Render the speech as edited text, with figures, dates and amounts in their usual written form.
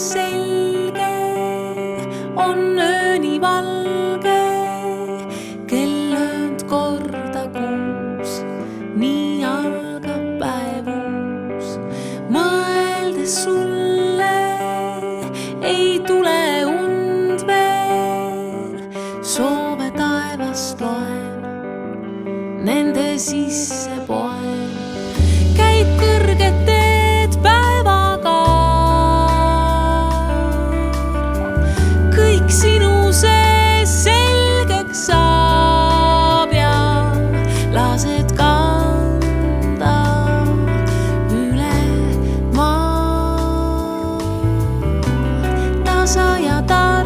selge, on öö nii valge, kell löönud korda kuus, nii algab päev uus. Mõeldes sulle ei tule und veel, soove taevast loen, nende sisse poen. Käib kõrged teed päevaga, kõik sinu sees selgeks saab ja lased kanda üle maa. Tasa ja tasa